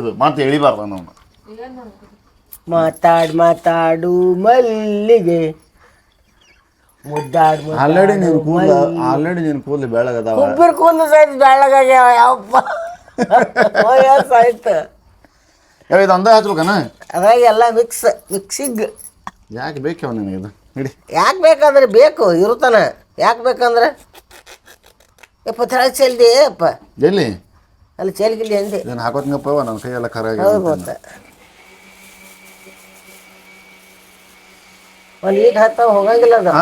ಇದು ಮತ್ತೆ ಎಳಿಬಾರ್ದು ನಾವು. ಮಾತಾಡು ಮಲ್ಲಿಗೆ ಮುದ್ದಾಡ್ ಆಲ್ರೆಡಿ ನೀನು ಕೂದಲು ಬೆಳಗದಾವ. ಕುಬ್ಬಿರ್ ಕೂದಲು ಸಹಿತ ಬೆಳ್ಳಗಾಗ್ಯಾವ ಯಾವಪ್ಪ ಆಯ್ತು. ಇದು ಅಂದ ಹಚ್ಬೇಕನ ಅದ್ರಾಗ ಎಲ್ಲ ಮಿಕ್ಸಿಗ್ ಯಾಕೆ ಬೇಕವ ನಿನಗೆ ಇದು ಹಿಡಿ. ಯಾಕೆ ಬೇಕಂದ್ರೆ ಬೇಕು ಇರುತ್ತಾನ. ಯಾಕೆ ಬೇಕಂದ್ರೆ ಯಪ್ಪ ತೆಳಗೆ ಚೆಲ್ದಿ ಅಪ್ಪ ಎಲ್ಲಿ ಅಲ್ಲಿ ಚೆಲ್ಗಿಲ್ಲಿ ಅಂದೆ ಇದನ್ನು ಹಾಕೋತ್ನಪ್ಪ ನನ್ನ ಕೈಯೆಲ್ಲ ಖರಾಗಿ. ಹೌದು ಗೊತ್ತ ಒಂದು ಈಟ್ ಹತ್ತಾವ ಹೋಗಂಗಿಲ್ಲ ಅದು.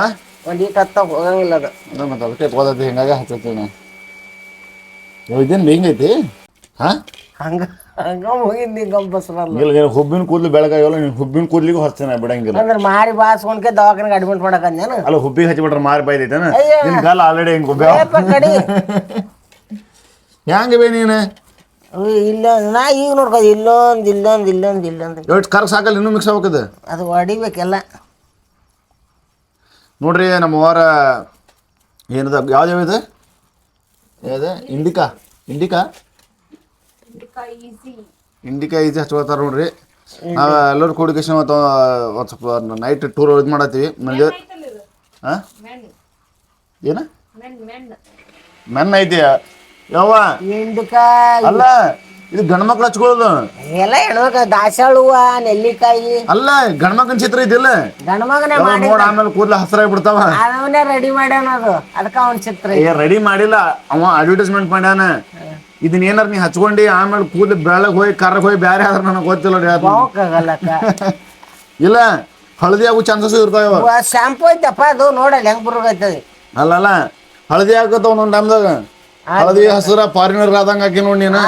ಒಂದು ಈಟ್ ಹತ್ತಾವ ಹೋಗಂಗಿಲ್ಲ ಅದು. ಮತ್ತೆ ಅದಕ್ಕೆ ತಗೋದೈತಿ ಹಿಂಗಾಗಿ ಹಚ್ಚತ್ತೀನಿ ನಾನು. ಇದೇನು ಬೇಂಗೈತಿ ಹಾಂ ಹಂಗ ಹೋಗಿದ್ದಿ ಗಂಬಸ್ ಬರಲ್ಲ. ಇಲ್ಲ ಹುಬ್ಬಿನ ಕೂದಲು ಬೆಳಗಾಗಲ್ಲ. ನೀನು ಹುಬ್ಬಿನ ಕೂದಲಿಗೂ ಹಚ್ತೇನೆ ಬಿಡಂಗಿಲ್ಲ. ಅಂದ್ರೆ ಮಾರಿ ಬಾಸ್ಕೊಂಡ್ಕೆ ದವಾಖಾನೆಗೆ ಅಡ್ಮಿಟ್ ಮಾಡಕಂದೇನು. ಅಲ್ಲ ಹುಬ್ಬಿಗೆ ಹಚ್ಚಿಬಿಟ್ರೆ ಮಾರಿ ಬಾಯ್ದೈತೇನ ನಿನ್ನ ಕಾಲ ಆಲ್ರೆಡಿ ಹಿಂಗೆ ಕಡಿ ಹೆಂಗೆ ಬೇ ನೀನು ಇಲ್ಲ ನಾ ಈಗ ನೋಡ್ಕೋದು ಇಲ್ಲೊಂದು ಎಷ್ಟು ಕರ್ಕ್ ಸಾಕಲ್ಲ ಇನ್ನೂ ಮಿಕ್ಸ್ ಆಗ್ಬೇಕದು. ಅದು ಹೊಡಿಬೇಕೆಲ್ಲ ನೋಡ್ರಿ ನಮ್ಮ ವಾರ ಏನದ ಯಾವ್ದು ಇದು ಯಾವ್ದು ಇಂಡಿಕಾ ಈಜಿ ಹಚ್ಕೋತಾರ ನೋಡ್ರಿ. ನಾವು ಎಲ್ಲರೂ ಕೂಡಿಕೇಶನ್ ಮತ್ತು ಒಂದು ಸ್ವಲ್ಪ ನೈಟ್ ಟೂರ್ ಇದು ಮಾಡತ್ತೀವಿ ಮನೆ. ಹಾಂ ಏನ ಮೆನ್ ಐತಿ ಯವ್ವ ಅಲ್ಲ ಇದು ಗಂಡು ಮಕ್ಳು ಹಚ್ಕೊಳ್ಳೋದು ಎಲ್ಲ ಹೆಣ್ಮಕ್ಳು. ದಾಸಾಳುವ ನೆಲ್ಲಿಕಾಯಿ ಅಲ್ಲ ಗಂಡು ಮಕ್ಕನ ಚಿತ್ರ ಐತಿಲ್ಲ ಗಂಡ ಮಗನೇ ನೋಡಿ ಆಮೇಲೆ ಕೂದಲು ಹಸ್ರಾಗಿ ಬಿಡ್ತಾವ. ಅವನೇ ರೆಡಿ ಮಾಡ್ಯಾನ ಅದು ಅದಕ್ಕೆ ಅವನ ಚಿತ್ರ ರೆಡಿ ಮಾಡಿಲ್ಲ ಅವ ಅಡ್ವರ್ಟೈಸ್ಮೆಂಟ್ ಮಾಡ್ಯಾನ. ಇದನ್ನ ಏನಾರ ನೀ ಹಚ್ಕೊಂಡಿ ಆಮೇಲೆ ಕೂದಲು ಬೆಳಗ್ಗೆ ಹೋಗಿ ಕರ್ರಗೆ ಹೋಗಿ ಬೇರೆ ಆದ್ರೆ ನನಗೆ ಗೊತ್ತಿಲ್ಲ. ಇಲ್ಲ ಹಳದಿ ಆಗೋ ಚಾನ್ಸಸ್ ಇರ್ತಾವ. ಶಾಂಪೂ ಐತಪ್ಪ ಅದು ನೋಡಲ್ಲ ಹೆಂಗ್ ಬರೋಗೈತದ. ಅಲ್ಲ ಹಳದಿ ಆಗತ್ತ ಒಂದೊಂದು ಟೈಮ್ದಾಗ ಹಳದಿ ಹಸಿರ ಫಾರಿನರ್ ಆದಂಗ ಹಾಕಿ ನೋಡಿ ನೀನು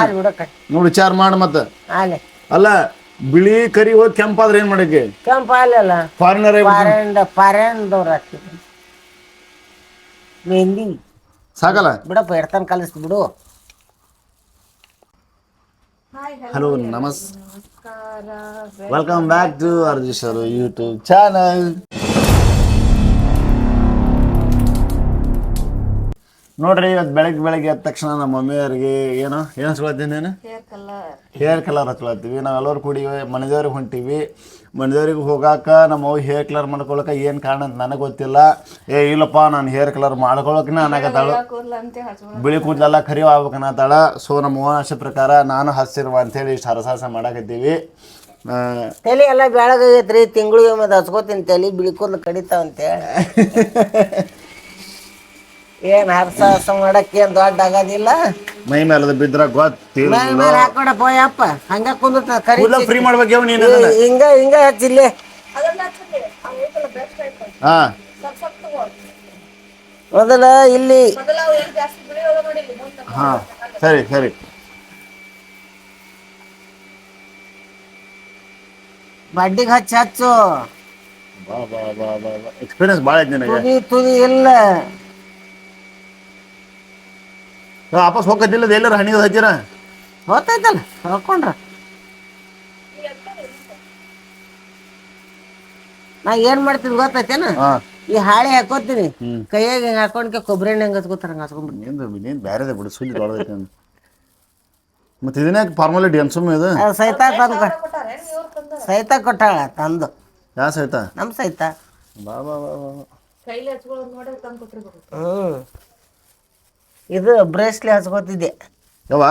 ನೋಡಿ ವಿಚಾರ ಮಾಡಿ ಮತ್ತೆ. ಅಲ್ಲ ಬಿಳಿ ಕರಿ ಹೋಗಿ ಕೆಂಪಾದ್ರೆ ಏನ್ ಮಾಡಕ್ಕೆ ಕೆಂಪ ಅಲ್ಲ ಫಾರಿನರ್ ಫಾರಿನ್ದವ್ರು ಹಾಕ್ತಿದ್ರು ಮೆಹಂದಿ ಸಾಕಲ್ಲ ಬಿಡಪ್ಪ ಎಡ್ತಾನ ಕಲಿಸ್ತು ಬಿಡು. ಹಲೋ ನಮಸ್ಕಾರ, ವೆಲ್ಕಮ್ ಬ್ಯಾಕ್ ಟು ಅರ್ಜಿಶರು ಯೂಟ್ಯೂಬ್ ಚಾನಲ್. ನೋಡ್ರಿ ಇವತ್ತು ಬೆಳಗ್ಗೆ ಎದ್ದ ತಕ್ಷಣ ನಮ್ಮ ಮಮ್ಮಿಯವ್ರಿಗೆ ಏನು ಹಚ್ಕೊಳ್ತೀನಿ ನೀನು ಹೇರ್ ಕಲರ್ ಹಚ್ಕೊಳ್ತೀವಿ. ನಾವೆಲ್ಲರೂ ಕೂಡಿ ಮನೆದೇವ್ರಿಗೆ ಹೊಂಟೀವಿ. ಮನೆದೇವ್ರಿಗೆ ಹೋಗಾಕ ನಮ್ಮ ಅವ್ವ ಹೇರ್ ಕಲರ್ ಮಾಡ್ಕೊಳಕ ಏನು ಕಾರಣ ಅಂತ ನನಗೆ ಗೊತ್ತಿಲ್ಲ. ಇಲ್ಲಪ್ಪ ನಾನು ಹೇರ್ ಕಲರ್ ಮಾಡ್ಕೊಳಕಿನ ಅನ್ನಕತ್ತಾಳು. ಬಿಳಿ ಕೂದಲೆಲ್ಲ ಕರಿವು ಆಗ್ಬೇಕನ್ನತ್ತಾಳ. ಸೊ ನಮ್ಮ ಅವ್ವ ಆಸೆ ಪ್ರಕಾರ ನಾನು ಹಚ್ಚಿರುವ ಅಂತೇಳಿ ಇಷ್ಟು ಹರಸಾಹಸ ಮಾಡಾಕತ್ತೀವಿ. ತಲೆ ಎಲ್ಲ ಬೆಳಗಾಗೈತ್ರಿ. ತಿಂಗಳಿಗೆ ಮತ್ತೆ ಹಚ್ಕೋತೀನಿ ತಲೆ ಬಿಳಿ ಕೂದಲು ಕಡಿತಾವಂತೇಳಿ. ಏನ್ ಹರಸಾಹಸ ಮಾಡಕ್ಕೆ ಏನ್ ದೊಡ್ಡ ಆಗೋದಿಲ್ಲ. ಮೈ ಮೇಲೆ ಬಿದ್ರ ಗೊತ್ತಿಲ್ಲ. ಮೈ ಮೇಲೆ ಹಾಕೊಡಪ್ಪ ಯಪ್ಪ ಹಂಗ ಕುಂದ ಫ್ರೀ ಮಾಡ್ಬೇಕು ನೀನು ಹಿಂಗ ಹಚ್ಚಿಲ್ಲೇ. ಹಾ ಮೊದಲ ಇಲ್ಲಿ ಹಾ ಸರಿ ಬಡ್ಡಿಗೆ ಹಚ್ಚು. ಎಕ್ಸ್ಪೀರಿಯನ್ಸ್ ಭಾಳ ಐತಿ ನಿನಗೆ. ತುದಿ ಇಲ್ಲ ವಾಪಸ್ ಹೋಗತ್ತಿಲ್ಲ ಎಲ್ಲರೂ ಹಣಿಗೆ ಹಚ್ಚಿರ ಗೊತ್ತಾಯ್ತಲ್ಲ ಹಾಕೊಂಡ್ರ. ನಾ ಏನ್ ಮಾಡ್ತೀನಿ ಗೊತ್ತೈತೇನ ಈ ಹಾಳೆ ಹಾಕೋತೀನಿ ಕೈಯಾಗ ಹಿಂಗ ಹಾಕೊಂಡ್ಕೆ ಕೊಬ್ಬರಿ ಎಣ್ಣೆ ಹೆಂಗ್ ಹಚ್ಕೋತಾರ ಹಂಗ ಹಚ್ಕೊಂಡ್ಬಿಡ್ತೀನಿ. ಬೇರೆ ಬಿಡು ಸುಳ್ಳಿ ತೊಳೆದೈತೆ ಮತ್ತೆ ಇದನ್ನ ಫಾರ್ಮಾಲಿಟಿ ಅನ್ಸುಮ್ ಇದು ಸಹಿತ ಕೊಟ್ಟಾಳ ತಂದು. ಯಾವ ಸಹಿತ? ನಮ್ ಸಹಿತ. ಇದು ಬ್ರೇಸ್ಲಿ ಹಚ್ಕೋತಿದ್ದೆ ಯವ್ವ.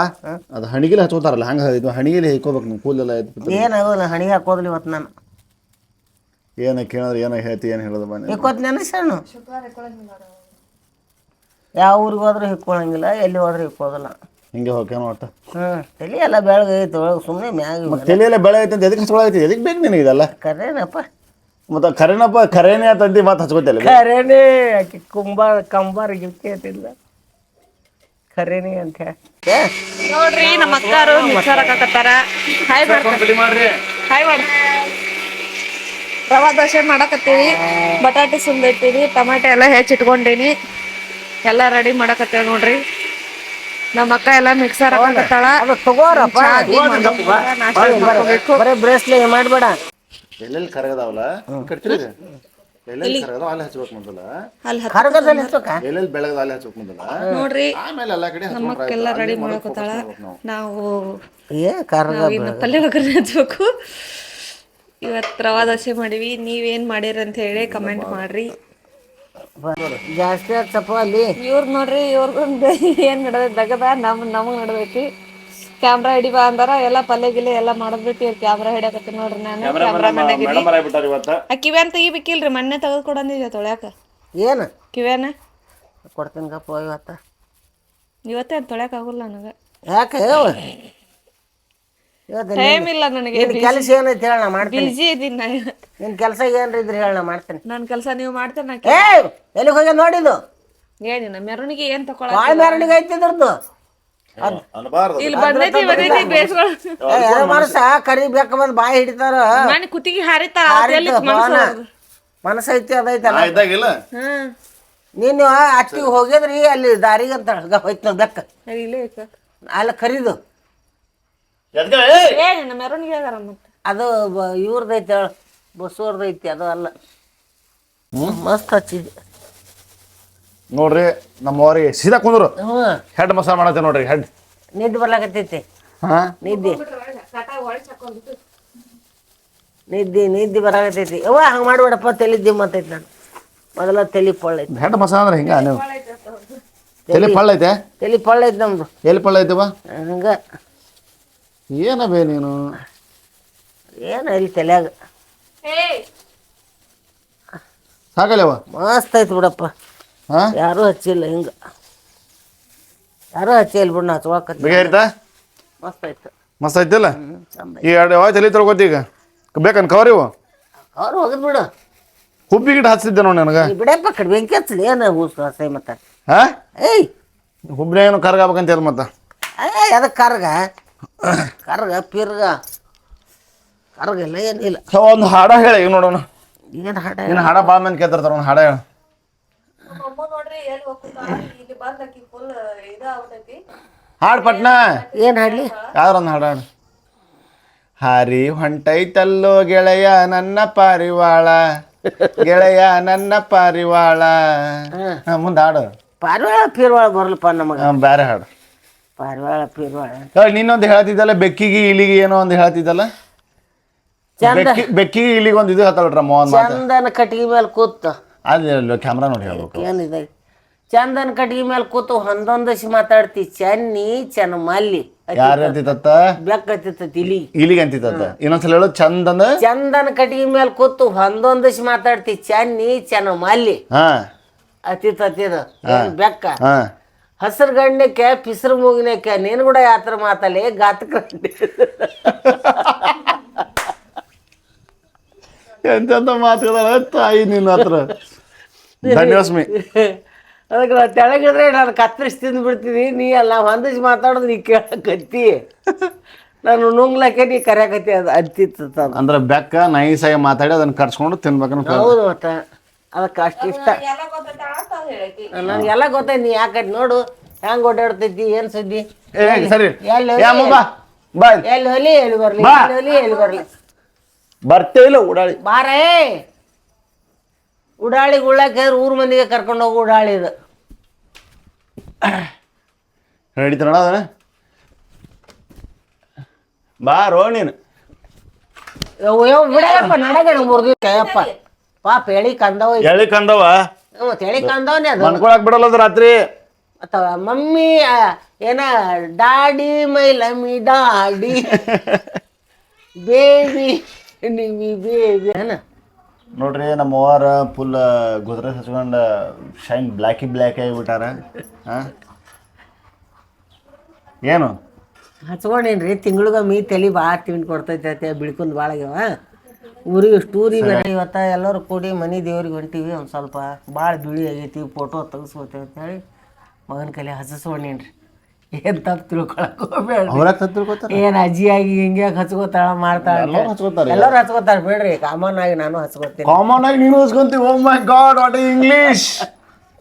ಅದು ಹಣಿಗಿಲಿ ಹಚ್ಕೋತಾರಲ್ಲ ಹಂಗ ಇದು ಹಣಿಗಿಲಿ ಹಾಕೋಬೇಕು ನೀವು ಕೂದಲೆಲ್ಲ. ಏನಾಗೋಲ್ಲ ಹಣಿಗೆ ಹಾಕೋದಿಲ್ಲ ಇವತ್ತು ನಾನು. ಏನ ಕೇಳಿದ್ರೆ ಏನೋ ಹೇಳ್ತಿ ಏನು ಹೇಳೋದು ಬನ್ನಿ ಹಿಕ್ಕೋತೀನಿ ಸಣ್ಣ. ಯಾವ ಊರಿಗೆ ಹೋದ್ರೆ ಹಿಕ್ಕೊಳಂಗಿಲ್ಲ, ಎಲ್ಲಿ ಹೋದ್ರೆ ಹಿಕ್ಕೋದಿಲ್ಲ. ಹಿಂಗೆ ಹೋಗ್ಯಾನ ಒಟ್ಟು. ತಲೆ ಎಲ್ಲ ಬೆಳಗೈತೆ ಒಳಗೆ ಸುಮ್ಮನೆ ಮ್ಯಾಗ ತಲೆ ಎಲ್ಲ ಬೆಳಗೈತೆ ಅಂತ ಎದಕ್ಕೆ ಹಚ್ಕೊಳಗೈತಿ? ಎದಕ್ಕೆ ಬೇಕು ನಿನಗೆ ಇದೆಲ್ಲ? ಕರೇನಪ್ಪ ಮತ್ತೆ ಖರೇನೇ ಅಂತಂದು ಮಾತು ಹಚ್ಕೋತಿಲ್ಲ. ಖರೇನೇ ಆಕೆ ಕಂಬಾರ ಗಿರ್ಕೇತಿಲ್ಲ ಖರೇನಿ ಅಂತ ನೋಡ್ರಿ ನಮ್ಮ ಅಕ್ಕಾರು ಮಿಕ್ಸರ್ ಹಾಕತ್ತಾರ. ಹಾಯ್ ಮಾಡ್ರಿ ರವಾ ದೋಸೆ ಮಾಡಕತ್ತೀವಿ. ಬಟಾಟೆ ಸುಂದೈತೀವಿ, ಟಮಾಟೆ ಎಲ್ಲ ಹೆಚ್ಚಿಟ್ಕೊಂಡೀನಿ. ಎಲ್ಲ ರೆಡಿ ಮಾಡಕತ್ತೇವೆ ನೋಡ್ರಿ. ನಮ್ಮ ಅಕ್ಕ ಎಲ್ಲ ಮಿಕ್ಸರ್ ಹಾಕತ್ತಾಳ. ಬ್ರೇಸ್ಲಿ ಮಾಡ್ಬೇಡ. ಎಲ್ಲೆಲ್ಲಿ ಕರಗದಾವಲ್ಲ ಕಟ್ತಿರಿ ಎಲ್ಲೆಲ್ಲಿ ಕರಗದ ಅಲ್ಲಿ ಹಚ್ಬೇಕು ಮೊದಲ, ಅಲ್ಲಿ ಕರ್ಗದಲ್ಲಿ ಹಚ್ಚೋಕ ಎಲ್ಲೆಲ್ಲಿ ಬೆಳಗದ ಅಲ್ಲಿ ಹಚ್ಬೇಕು ಮೊದಲ, ನೋಡ್ರಿ ಆಮೇಲೆ ಎಲ್ಲಾ ಕಡೆ ನಮ್ಮಕ್ಕೆಲ್ಲ ರೆಡಿ ಮಾಡಕೋತಾಳ. ನಾವು ಕರ್ಗ ಇನ್ನು ಪಲ್ಯ ಒಗ್ಗರಣೆ ಹಚ್ಬೇಕು. ಇವತ್ತು ರವಾ ದೋಸೆ ಮಾಡೀವಿ. ನೀವೇನ್ ಮಾಡಿರಿ ಅಂತ ಹೇಳಿ ಕಮೆಂಟ್ ಮಾಡ್ರಿ. ಜಾಸ್ತಿ ಹಚ್ಚಪ್ಪ ಅಲ್ಲಿ. ಇವ್ರು ನೋಡ್ರಿ ಇವ್ರದ್ದು ಏನ್ ನಡೆದೈತಿ ದಗದ ನಮಗ್ ನಡೆದೈತಿ. ಕ್ಯಾಮ್ರಾ ಹಿಡಿಬಾ ಅಂದಾರ, ಎಲ್ಲ ಪಲ್ಯ ಗಿಲ್ಲೆ ಎಲ್ಲ ಮಾಡದ್ಬಿಟ್ಟು ಇವ್ರು ಕ್ಯಾಮ್ರಾ ಹಿಡಿಯಕತ್ತಿ ನೋಡ್ರಿ. ನಾನು ಕ್ಯಾಮ್ರಾಮನ್ ಆಗಿನಿ. ಆ ಕಿವ್ಯಾನ್ ತೆಗಿಬೇಕಿಲ್ರಿ, ಮೊನ್ನೆ ತೆಗೆದು ಕೊಡಂದಿದ್ದೆ ತೊಳ್ಯಾಕ. ಏನು ಕಿವ್ಯಾನ ಕೊಡ್ತೀನಿ ಗಪ್ಪ ಇವತ್ತೇ ಅದು ತೊಳ್ಯಾಕ ಆಗುಲ್ಲ ನನಗೆ. ಯಾಕೆ ಟೈಮ್ ಇಲ್ಲ ನನಗೆ. ಕೆಲಸ ಏನೈತಿ ಹೇಳ, ನಾ ಮಾಡ್ತೀನಿ. ಬಿಜಿ ಇದೀನಿ ನಾ. ನಿನ್ನ ಕೆಲಸ ಏನ್ರಿ ಇದ್ರಿ ಹೇಳ, ನಾ ಮಾಡ್ತೀನಿ. ನನ್ನ ಕೆಲಸ ನೀವು ಮಾಡ್ತೇನೆ. ಎಲ್ಲಿಗೆ ಹೋಗ್ಯ ನೋಡಿದ್ದು? ಏನಿಲ್ಲ ಮೆರವಣಿಗೆ ಏನ್ ತಗೊಳ ಭಾಳ ಮೆರವಣಿಗೆ ಐತಿ ಇದ್ರದ್ದು. ಇಲ್ಲಿ ಬಂದೈತಿ ಮನಸ್ಸ ಕರಿಬೇಕು ಬಂದು ಬಾಯಿ ಹಿಡಿತಾರ. ನಾನು ಕುತ್ತಿಗೆ ಹಾರಿತ ಮನಸ್ಸೈತಿ ಅದೈತಲ್ಲ. ನೀನು ಅತ್ತಿಗೆ ಹೋಗಿದ್ರಿ ಅಲ್ಲಿ ದಾರಿಗೆ ಅಂತ ಹೋಯ್ತು ಬೆಕ್ಕ ಅಲ್ಲ ಕರೀದು ಮೆರವಣಿಗೆ ಅದು ಇವ್ರದೈತಿ ಹೇಳ, ಬಸ್ಸೂರ್ದೈತಿ ಅದು ಅಲ್ಲ. ಮಸ್ತ್ ಹಚ್ಚಿದ್ವಿ ನೋಡ್ರಿ. ನಮ್ಮವ್ರಿಗೆ ಸೀದಾ ಕುಂದ್ರು ಹೆಡ್ ಮಸಾಲ ಮಾಡತ್ತೆ ನೋಡ್ರಿ. ಹೆಡ್ ನಿದ್ದೆ ಬರ್ಲಾಕತ್ತೈತಿ. ನಿದ್ದೆ ಬರಾಕತ್ತೈತಿ. ಅವ್ವ ಹಂಗೆ ಮಾಡ್ಬೇಡಪ್ಪ, ತಲೆ ದಿಮ್ಮತ್ತೈತಿ. ನಾನು ಮೊದಲ ತಲೆ ಪಳ್ಳೈತಿ. ಹೆಡ್ ಮಸಾಲ ಅಂದ್ರೆ ಹಿಂಗ ನೀವು ತಲೆ ಪಳ್ಳ ಐತೆ? ತಲೆ ಪಳ್ಳೈತಿ ನಮ್ದು. ಎಲ್ಲಿ ಪಳ್ಳ ಐತವ? ಹಂಗ ಏನ ಬೇ ನೀನು? ಏನ ಇಲ್ಲಿ ತಲೆಯಾಗ ಸಾಕಲ್ಲವ? ಮಸ್ತ್ ಐತಿ ಬಿಡಪ್ಪ. ಯಾರೂ ಹಚ್ಚಿಲ್ಲ ಹಿಂಗ, ಯಾರೂ ಹಚ್ಚಿಲ್ಲ ಬಿಡ್. ನಾ ಹಚ್ಕೊಳಕತ್ತ ಮಸ್ತ್ ಐತೆ. ಮಸ್ತ್ ಐತಿಲ್ಲ? ಈ ಎರಡು ಯಾವ ತಲೆ ತೊಳ್ಕೊತಿ ಈಗ ಬೇಕನ್ ಕವರ್ ಇವು? ಅವ್ರು ಹೋಗಿದ್ ಬಿಡು. ಹುಬ್ಬಿ ಗಿಡ ಹಚ್ತಿದ್ದೆ ನೋಡಿ ನನಗೆ. ಬಿಡಪ್ಪ ಕಡೆ ಬೆಂಕಿ ಹಚ್ಚಲಿ ಏನು ಹೂಸ್ ಹಸೈ ಮತ್ತ. ಏಯ್ ಹುಬ್ಳಿ ಏನು ಕರ್ಗಾಬೇಕಂತ ಹೇಳಿ ಮತ್ತ ಅದಕ್ಕೆ ಕರ್ಗ ಪಿರ್ಗ ಕರ್ಗಿಲ್ಲ ಏನಿಲ್ಲ. ಒಂದು ಹಾಡ ಹೇಳಿ ಈಗ ನೋಡೋಣ. ಏನು ಹಾಡ? ಏನು ಹಾಡ ಭಾಳ ಮಂದಿ ಕೇಳ್ತಾರ, ಒಂದು ಹಾಡ ಹೇಳ. ಹಾಡು ಪಟ್ನ ಏನು ಹಾಡ್ಲಿ? ಯಾವ್ದಾರ ಒಂದು ಹಾಡು ಹಾಡು. ಹಾರಿ ಹೊಂಟೈತಲ್ಲೋ ಗೆಳೆಯ ನನ್ನ ಪಾರಿವಾಳ, ಗೆಳೆಯ ನನ್ನ ಪಾರಿವಾಳ. ಮುಂದೆ ಹಾಡು. ಪಾರಿವಾಳ ಪಿರ್ವಾಳ ಬರ್ಲಪ್ಪ ನಮಗೆ. ಬೇರೆ ಹಾಡು. ಪಾರಿವಾಳ ಪಿರ್ವಾಳ ನೀನೊಂದು ಹೇಳ್ತಿದ್ದಲ್ಲ, ಬೆಕ್ಕಿಗೆ ಇಲಿಗೆ ಏನೋ ಒಂದು ಹೇಳ್ತಿದ್ದಲ್ಲ. ಬೆಕ್ಕಿಗೆ ಇಲಿಗೆ ಒಂದು ಇದು ಹೇಳ್ತಾಳ್ರ ಮೋಹನ್ ಮಾತು. ಚಂದನ ಕಟ್ಟಿಗೆ ಮೇಲೆ ಕೂತು ಅಲ್ಲಿ ಕ್ಯಾಮ್ರಾ ನೋಡಿ ಹೇಳ್ಬೇಕು. ಏನಿದೆ? ಚಂದನ ಕಟ್ಟಿಗೆ ಮೇಲೆ ಕೂತು ಹೊಂದೊಂದಸಿ ಮಾತಾಡ್ತಿ ಚೆನ್ನಿ ಚೆನ್ನ ಮಲ್ಲಿ. ಯಾರು ಅಂತಿತ್ತ? ಬೆಕ್ಕ ಹತ್ತಿತ್ತ ಇಲಿಗೆ ಅಂತಿತ್ತ. ಇನ್ನೊಂದ್ಸಲ ಹೇಳು. ಚಂದನ ಕಟ್ಟಿಗೆ ಮೇಲೆ ಕೂತು ಹೊಂದೊಂದಸಿ ಮಾತಾಡ್ತಿ ಚೆನ್ನಿ ಚೆನ್ನ ಮಲ್ಲಿ. ಅತ್ತಿದ ಬೆಕ್ಕ. ಹಸಿರು ಗಂಡಕ್ಕೆ ಪಿಸ್ರು ಮೂಗಿನಕ್ಕೆ ನೀನು ಕೂಡ ಯಾತ್ರ ಮಾತಲ್ಲಿ ಗಾತಕ ಎಂತೆಂತ ಮಾತುಗಳ ತಾಯಿ ನಿನ್ನ ಹತ್ರ. ಧನ್ಯವಾಸ್ಮಿ. ಅದಕ್ಕೆ ನಾವು ತೆಳಗಿದ್ರೆ ನಾನು ಕತ್ತರಿಸಿ ತಿಂದು ಬಿಡ್ತೀನಿ. ನೀ ಅಲ್ಲ ಹೊಂದಿಸಿ ಮಾತಾಡೋದು ನೀ ಕೇಳಕತ್ತಿ, ನಾನು ನುಂಗ್ಲಕ್ಕೆ ನೀ ಕರೆಯಕತ್ತಿ. ಅದು ಅಂತಿತ್ತ ಅಂದ್ರೆ ಬೆಕ್ಕ ನೈಸಾಗಿ ಮಾತಾಡಿ ಅದನ್ನ ಕಟ್ಸ್ಕೊಂಡು ತಿನ್ಬೇಕನ್ನ. ಹೌದು ಮತ್ತ ಅದಕ್ಕೆ ಅಷ್ಟು ಇಷ್ಟ ನನಗೆಲ್ಲ ಗೊತ್ತೈತಿ. ನೀ ಯಾಕೈತಿ ನೋಡು ಹೆಂಗ್ ಓಡಾಡ್ತೈತಿ, ಏನ್ ಸುದ್ದಿ. ಸರಿ ಎಲ್ಲಿ ಹೊಲಿ ಎಲ್ಲಿ ಬರ್ಲಿ, ಎಲ್ಲಿ ಬರ್ಲಿ ಬರ್ತೇ ಇಲ್ಲ ಉಡಾಳಿ ಬಾರೇ. ಉಡಾಳಿ ಉಳ್ಳಾಕ ಊರ್ ಮಂದಿಗೆ ಕರ್ಕೊಂಡು ಹೋಗು. ಉಡಾಳಿ ಇದು ನಡೀತಾನ ಅದ ಬಾರೋ ನೀನು. ಬಿಡಪ್ಪ ನಡಗ ಮೂರ್ ದಿವಸ ಅಯ್ಯಪ್ಪ ಪಾಪ ಎಳಿ ಕಂದವ ಎಳಿ ಕಂದವ ಎಳಿ ಕಂದವನೇ ಅದು ಮನ್ಕೊಳಕ್ ಬಿಡಲ್ಲ ರಾತ್ರಿ. ಅಥವಾ ಮಮ್ಮಿ ಏನ ಡಾಡಿ ಮೈ ಲಮ್ಮಿ ಡಾಡಿ ಬೇಬಿ ನಿಮ್ಮಿ ಬೇಬಿ ಏನ ನೋಡ್ರಿ. ನಮ್ಮ ಅವ್ವಾರ ಫುಲ್ ಗುದ್ರೆ ಹಚ್ಕೊಂಡು ಶೈನ್ ಬ್ಲ್ಯಾಕ್ ಆಗಿಬಿಟ್ಟಾರ. ಏನು ಹಚ್ಕೊಂಡೇನ್ರಿ ತಿಂಗಳಿಗೊಮ್ಮೆ ತಲೆ ಭಾಳ ತಿಂದು ಕೊಡ್ತೈತೆ. ಬಿಳ್ಕೊಂಡ್ ಭಾಳ ಆಗ್ಯಾವ. ಊರಿಗೆ ಟೂರಿಗೆ ಬೇರೆ ಇವತ್ತು ಎಲ್ಲರೂ ಕೂಡಿ ಮನೆ ದೇವ್ರಿಗೆ ಹೊಂಟೀವಿ. ಒಂದು ಸ್ವಲ್ಪ ಭಾಳ ಬಿಳಿ ಆಗೈತಿ, ಫೋಟೋ ತೆಗಿಸ್ಕೋತೇವೆ ಅಂತೇಳಿ ಮಗನ ಕೈಲಿ ಹಚ್ಚಿಸ್ಕೊಂಡೇನ್ರಿ. ಏನು ತಪ್ಪು ತಿಳ್ಕೊಳಕ್ ಹೋಗ್ಬೇಡ. ಏನು ಅಜ್ಜಿಯಾಗಿ ಹಿಂಗೆ ಹಚ್ಕೋತಾಳ ಮಾಡ್ತಾಳ. ಎಲ್ಲರೂ ಹಚ್ಕೋತಾರ ಬಿಡ್ರಿ. ಕಾಮನ್ ಆಗಿ ನಾನು ಹಚ್ಕೋತೀನಿ. ಕಾಮನ್ ಆಗಿ ನೀನು ಹಚ್ಕೊಂತೀವಿ. ಓ ಮೈ ಗಾಡ್ ವಾಟ್ ಇಂಗ್ಲೀಷ್.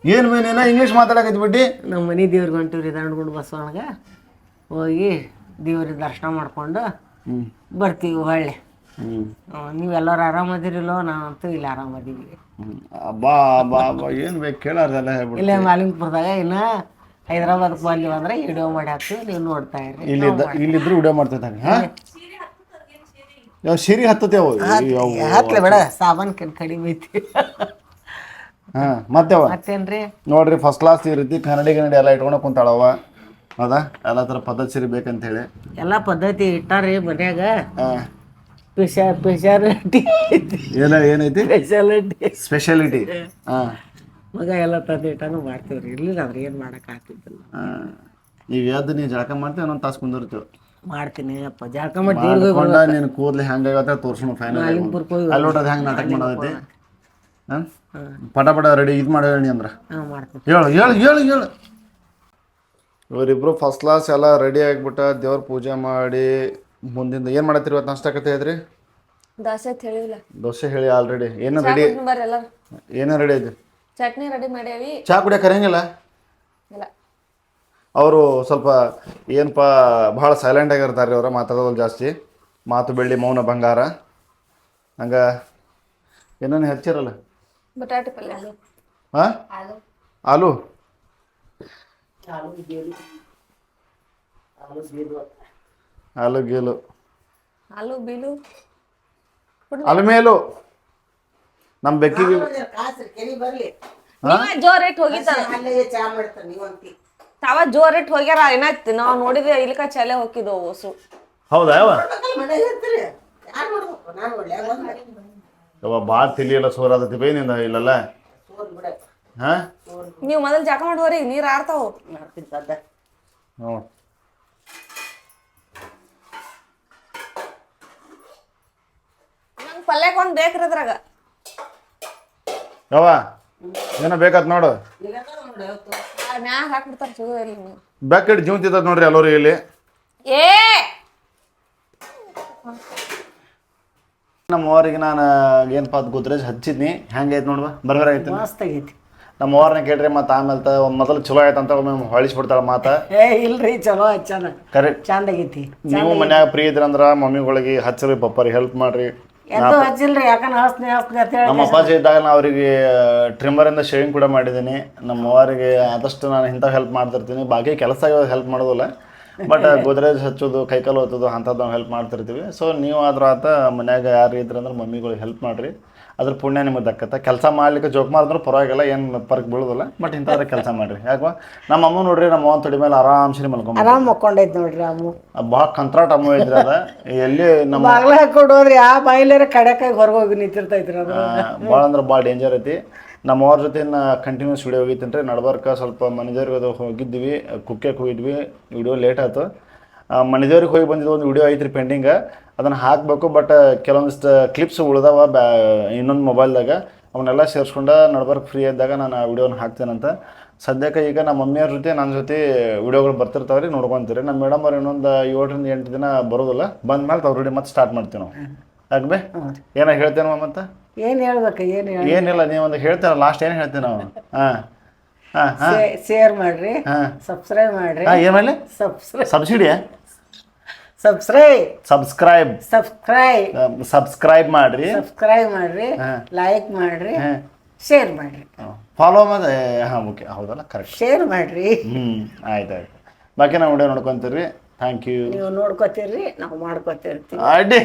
ಏನು ಮೇನೇನ ಇಂಗ್ಲೀಷ್ ಮಾತಾಡಕತ್ತಿ ಬಿಟ್ಟು. ನಮ್ಮ ಮನೆ ದೇವ್ರಿಗೆ ಹೊಂಟಿವ್ರಿ ದಂಡಗುಂಡು ಬಸವಣ್ಣಗೆ ಹೋಗಿ ದೇವ್ರಿಗೆ ದರ್ಶನ ಮಾಡ್ಕೊಂಡು ಬರ್ತೀವಿ ಹೊಳ್ಳಿ. ನೀವೆಲ್ಲರೂ ಆರಾಮದಿರಿಲ್ಲೋ? ನಾನಂತೂ ಇಲ್ಲಿ ಆರಾಮದೀವಿ. ಬಾ ಬಾ ಬಾ ಏನು ಬೇಕು ಕೇಳಾರ್ದೆಲ್ಲ ಹೇಳ್ಬಿಟ್ಟು ಇಲ್ಲೇ ಮಾಲಿಂಗ್ಪುರದಾಗ ಇನ್ನ ಹೈದ್ರಾಬಾದ್ಗೆ ಬಂದ್ವಿ ಅಂದ್ರೆ ವಿಡಿಯೋ ಮಾಡಿ ಹಾಕ್ತೀವಿ ನೀವು ನೋಡ್ತಾ ಇರ್ರಿ. ಇಲ್ಲಿದ್ರು ವಿಡಿಯೋ ಮಾಡ್ತಿದ್ದಾಗ ಹಾಂ ಯಾವ ಸಿರಿ ಹತ್ತತೇವು ಹತ್ಲೆ ಬೇಡ ಸಾಬಾನ್ ಕಡಿಮೆ ಐತಿ. ಹಾಂ ಮತ್ತೇವ ಮತ್ತೇನ್ರಿ ನೋಡ್ರಿ ಫಸ್ಟ್ ಕ್ಲಾಸ್ ಈ ರೀತಿ ಕನ್ನಡಿ ಎಲ್ಲ ಇಟ್ಕೊಂಡು ಕುಂತಾಳವ ಹೌದಾ ಎಲ್ಲ ಥರ ಪದ್ಧತಿ ಸಿರಿ ಬೇಕಂತೇಳಿ ಎಲ್ಲ ಪದ್ಧತಿ ಇಟ್ಟಾರಿ ಮನ್ಯಾಗ. ಹಾಂ ಸ್ಪೆಷಾಲಿಟಿ ಏನೈತಿ ಸ್ಪೆಷಾಲಿಟಿ ಹಾಂ ಮಗ ಎಲ್ಲ ತಂದು ಇಟ್ಟಾನು ಮಾಡ್ತೀವ್ರಿ. ಇರ್ಲಿಲ್ಲ ಅಂದ್ರೆ ಏನು ಮಾಡಕ್ ಆಗ್ತಿದ್ದಿಲ್ಲ. ಈಗ ಯಾವ್ದು ನೀ ಜಳಕ ಮಾಡ್ತೀವಿ ಇನ್ನೊಂದು ತಾಸು ಕುಂದಿರ್ತೀವಿ ಮಾಡ್ತೀನಿ ಅಪ್ಪ ಜಳಕ ಮಾಡಿ ನೀನು ಕೂದಲು ಹೆಂಗಾಗತ್ತೆ ತೋರ್ಸೋಣ ಫೈನಲ್ ಅಲ್ಲಿ ನೋಡೋದು ಹೆಂಗೆ ನಾಟಕ ಮಾಡೋದೈತಿ ಹಾಂ ಪಟ ರೆಡಿ ಇದು ಮಾಡಿ ಹೇಳಿ ಅಂದ್ರೆ ಮಾಡ್ತೀನಿ. ಹೇಳು ಹೇಳು ಹೇಳು ಹೇಳು ಇವರಿಬ್ರು ಫಸ್ಟ್ ಕ್ಲಾಸ್ ಎಲ್ಲ ರೆಡಿ ಆಗಿಬಿಟ್ಟ ದೇವ್ರ ಪೂಜೆ ಮಾಡಿ ಮುಂದಿಂದ ಏನು ಮಾಡತ್ತೀರಿ ಇವತ್ತು ನಾಷ್ಟಕತೆ ಇದ್ರಿ? ದೋಸೆ ಹೇಳಿ ಆಲ್ರೆಡಿ ಏನು ರೆಡಿ ಏನೋ ರೆಡಿ ಐತಿ ಚಟ್ನಿ ರೆಡಿ ಮಾಡ್ಯಾವಿ. ಚಾ ಕುಡಿಯಕ್ಕೆ ಕರಂಗಿಲ್ಲ ಅವರು ಸ್ವಲ್ಪ ಏನಪ್ಪ ಭಾಳ ಸೈಲೆಂಟ್ ಆಗಿರ್ತಾರೆ ರೀ ಅವ್ರ ಮಾತಾಡೋದು ಜಾಸ್ತಿ ಮಾತು ಬೆಳ್ಳಿ ಮೌನ ಬಂಗಾರ ಹಂಗ ಏನೇನು ಹೆಚ್ಚಿರಲ್ಲ ಬಟಾಟೆ ಪಲ್ಯ ಹಾಂ ಆಲೂ ಆಲೂ ಗೀಲು ಆಲೂ ಬೀಲು ಅಲ್ಮೇಲು ನಮ್ಮ ಬೆಕ್ಕಿಗೆ ಜೋರ್ ಇಟ್ಟು ಹೋಗಿದ್ದಾನ ತಾವ ಜೋರ್ ಇಟ್ಟು ಹೋಗ್ಯಾರ ಏನಾಯ್ತು ನಾವ್ ನೋಡಿದ್ವಿ ಇಲ್ಕ ಚಲೆ ಹೋಗಿದ್ವು ಹೊಸು. ಹೌದಾ ಯಾವ ಭಾಳ ತಿಳಿಯಲ್ಲ ಸೋರಾದತಿ ಬೈ ನಿಂದ ಇಲ್ಲಲ್ಲ ಹಾಂ ನೀವು ಮೊದಲು ಜಾಕ ಮಾಡಿ ಹೋರಿ ನೀರು ಆಡ್ತಾವು. ಹ್ಞೂ ನಂಗೆ ಪಲ್ಯಕ್ಕೆ ಒಂದು ಬೇಕ್ರಿ ಅದ್ರಾಗ ಯಾವ ಏನೋ ಬೇಕಾತ್ ನೋಡು ಮ್ಯಾಗ ಹಾಕ್ಬಿಡ್ತಾರ ಸಿಗೋ ಇಲ್ಲಿ ನೀವು ಬ್ಯಾಕೆಟ್ ಜೀವ ತಿಂತದ ನೋಡ್ರಿ ಎಲ್ಲರೂ ಇಲ್ಲಿ ಏ ನಮ್ಮ ಅವ್ರಿಗೆ ನಾನು ಏನಪ್ಪ ಅದು ಗೋದ್ರೇಜ್ ಹಚ್ಚಿದ್ನಿ ಹೆಂಗೈತೆ ನೋಡುವ ಬರ್ಬರಾಗೈತಿ ಮಸ್ತ್ ಆಗೈತಿ. ನಮ್ಮ ಅವ್ರನ್ನ ಕೇಳ್ರಿ ಮತ್ತೆ ಆಮೇಲೆ ಮೊದಲು ಚಲೋ ಆಯ್ತು ಅಂತ ಒಮ್ಮೆ ಹೊಳಿಸ್ಬಿಡ್ತಾಳೆ ಮಾತಾ. ಇಲ್ರಿ ಚಲೋ ಹಚ್ಚನ ಕರೆಕ್ಟ್ ಚಂದ ಆಗೈತಿ. ನೀವು ಮನ್ಯಾಗ ಫ್ರೀ ಇದ್ರಂದ್ರ ಮಮ್ಮಿಗಳಿಗೆ ಹಚ್ಚ್ರಿ ಪಪ್ಪರಿಗೆ ಹೆಲ್ಪ್ ಮಾಡ್ರಿ. ಎಂತೂ ಹಚ್ಚಿಲ್ರಿ ಯಾಕಂದ್ರೆ ಹಸ್ನಿ ಅಂತ ಹೇಳಿ ನಮ್ಮ ಅಪ್ಪಾಜಿ ಇದ್ದಾಗ ನಾ ಅವರಿಗೆ ಟ್ರಿಮ್ಮರಿಂದ ಶೇವಿಂಗ್ ಕೂಡ ಮಾಡಿದ್ದೀನಿ. ನಮ್ಮ ಅವ್ರಿಗೆ ಆದಷ್ಟು ನಾನು ಇಂಥ ಹೆಲ್ಪ್ ಮಾಡ್ತಿರ್ತೀನಿ. ಬಾಕಿ ಕೆಲಸ ಹೆಲ್ಪ್ ಮಾಡೋದಿಲ್ಲ ಬಟ್ ಗೋದ್ರೇಜ್ ಹಚ್ಚೋದು ಕೈಕಾಲು ಹೊತ್ತೋದು ಅಂಥದ್ದು ನಾವು ಹೆಲ್ಪ್ ಮಾಡ್ತಿರ್ತೀವಿ. ಸೊ ನೀವು ಆದ್ರೂ ಆತ ಮನ್ಯಾಗ ಯಾರು ಇದ್ರಂದ್ರೆ ಮಮ್ಮಿಗಳಿಗೆ ಹೆಲ್ಪ್ ಮಾಡಿರಿ, ಅದ್ರ ಪುಣ್ಯ ನಿಮಗೆ ದಕ್ಕತ್ತೆ. ಕೆಲಸ ಮಾಡ್ಲಿಕ್ಕೆ ಜೋಕ್ ಮಾಡಿದ್ರು ಪರವಾಗಿಲ್ಲ, ಏನು ಪರ್ಕ್ ಬೀಳೋದಿಲ್ಲ. ಬಟ್ ಇಂಥವ್ರಿಗೆ ಕೆಲಸ ಮಾಡಿರಿ. ಯಾಕೋ ನಮ್ಮ ಅಮ್ಮ ನೋಡ್ರಿ ನಮ್ಮ ಅವ್ವನ ತೊಡಿ ಮೇಲೆ ಆರಾಮ್ಸರಿ ಆರಾಮ್ ಮಕ್ಕೊಂಡೈತಿ ನೋಡ್ರಿ ಅಮ್ಮ. ಭಾಳ ಕಂತ್ರಾಟ್ ಅಮ್ಮ ಇದ್ರಿ ಅದ ಎಲ್ಲಿ ನಮ್ಮ ಬಾಗ್ಲ ಹಾಕೊಂಡು ಹೋದ್ರಿ ಆ ಬಾಯಿಲಾರ ಕಡೆಕಾಗಿ ಹೊರಗೆ ಹೋಗಿ ನಿಂತಿರ್ತೈತ್ರಿ ಅದು. ಭಾಳ ಅಂದ್ರೆ ಭಾಳ ಡೇಂಜರ್ ಐತಿ. ನಮ್ಮ ಅವ್ರ ಜೊತೆ ಕಂಟಿನ್ಯೂಸ್ ವಿಡಿಯೋ ಹೋಗಿದ್ದೀನಿ ರೀ. ನಡ್ಬರ್ಕ ಸ್ವಲ್ಪ ಮನೆದೇವ್ರಿಗೆ ಅದು ಹೋಗಿದ್ವಿ, ಕುಕ್ಕೆಗೆ ಹೋಗಿದ್ವಿ, ವಿಡಿಯೋ ಲೇಟ್ ಆಯ್ತು. ಮನೆದೇವ್ರಿಗೆ ಹೋಗಿ ಬಂದಿದ್ದು ಒಂದು ವಿಡಿಯೋ ಐತ್ರಿ ಪೆಂಡಿಂಗ, ಅದನ್ನು ಹಾಕಬೇಕು. ಬಟ್ ಕೆಲವೊಂದಿಷ್ಟು ಕ್ಲಿಪ್ಸ್ ಉಳ್ದಾವ ಇನ್ನೊಂದು ಮೊಬೈಲ್ದಾಗ, ಅವನ್ನೆಲ್ಲ ಸೇರಿಸ್ಕೊಂಡು ನಡ್ಬರ್ಕ್ ಫ್ರೀ ಇದ್ದಾಗ ನಾನು ಆ ವಿಡಿಯೋನ ಹಾಕ್ತೇನಂತ. ಸದ್ಯಕ್ಕೆ ಈಗ ನಮ್ಮ ಮಮ್ಮಿಯವ್ರ ಜೊತೆ ನನ್ನ ಜೊತೆ ವಿಡಿಯೋಗಳು ಬರ್ತಿರ್ತಾವೆ ರೀ, ನೋಡ್ಕೊತೀರಿ. ನಮ್ಮ ಮೇಡಮ್ ಅವ್ರು ಇನ್ನೊಂದು 7ರಿಂದ 8 ದಿನ ಬರೋದಿಲ್ಲ. ಬಂದ ಮೇಲೆ ಅವ್ರ ವಿಡಿಯೋ ಮತ್ತೆ ಸ್ಟಾರ್ಟ್ ಮಾಡ್ತೀವಿ ನಾವು. ಯಾಕೆ ಏನೋ ಹೇಳ್ತೇನವ ಮತ್ತೆ ಏನು ಹೇಳ್ಬೇಕು ಏನಿಲ್ಲ, ನೀವು ಒಂದು ಹೇಳ್ತೇನೆ ಲಾಸ್ಟ್ ಏನು ಹೇಳ್ತೀವಿ ನಾವು. ಹಾಂ ಹಾಂ ಹಾಂ ಶೇರ್ ಮಾಡ್ರಿ, ಹಾಂ ಸಬ್ಸ್ಕ್ರೈಬ್ ಮಾಡ್ರಿ. ಹಾಂ ಏಮೇಲೆ ಸಬ್ಸಿಡಿಯಾ ಸಬ್ಸ್ಕ್ರೈಬ್ ಮಾಡ್ರಿ, ಲೈಕ್ ಮಾಡ್ರಿ, ಶೇರ್ ಮಾಡ್ರಿ, ಫಾಲೋ ಮಾಡಿ. ಹಾಂ ಓಕೆ ಹೌದಲ್ಲ ಕರೆಕ್ಟ್, ಶೇರ್ ಮಾಡ್ರಿ. ಆಯ್ತು ಬಾಕಿ ನಾವು ವಿಡಿಯೋ ನೋಡ್ಕೊಂತೀರಿ. Thank you. ನೀವು ನೋಡ್ಕೊತೀರಿ, ನಾವು ಮಾಡ್ಕೊತಿರ್ತೀವಿ. ಅಡ್ಡಿ